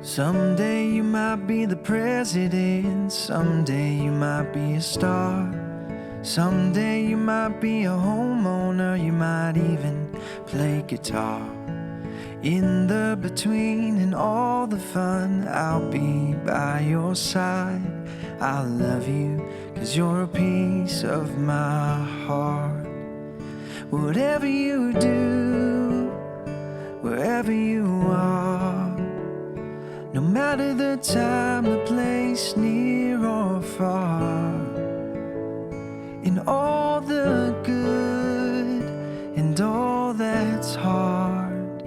Someday you might be the president, someday you might be a star. Someday you might be a homeowner, you might even play guitar. In the between and all the fun, I'll be by your side. I love you, 'cause you're a piece of my heart. Whatever you do, wherever you are, no matter the time, the place, near or far, in all the good and all that's hard,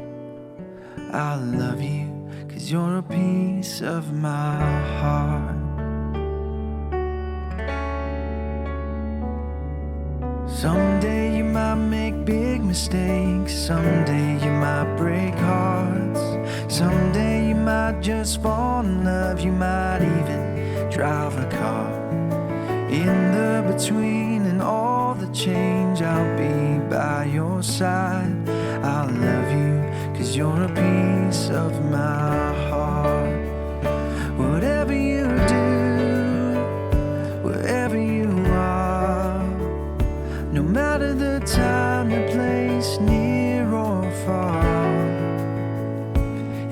I love you, 'cause you're a piece of my heart. Someday you might make big mistakes, someday you might break hearts, someday you might just fall in love, you might even drive a car. In the between and all the change, I'll be by your side. I love you, 'cause you're a piece of my heart. Whatever you do, wherever you are, no matter the time, the place, near or far,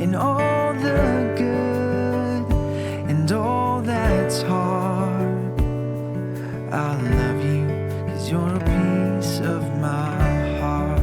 in all the good and all that's hard, I love you, 'cause you're a piece of my heart.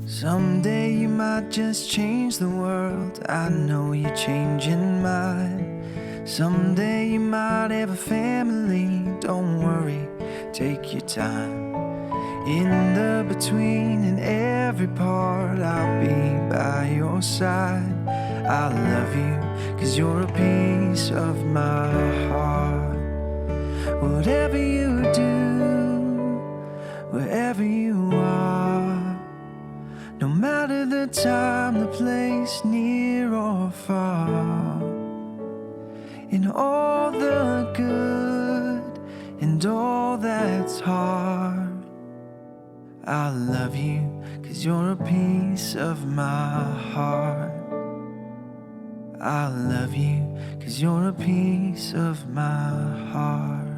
Someday you might just change the world, I know you're changing mine. Someday you might have a family, don't worry, take your time. In the between and every part, I'll be by your side. I love you, 'cause you're a piece of my heart. Whatever you do, wherever you are, no matter the time, the place, near or far, in all the good and all that's hard, I love you, 'cause you're a piece of my heart. I love you, 'cause you're a piece of my heart.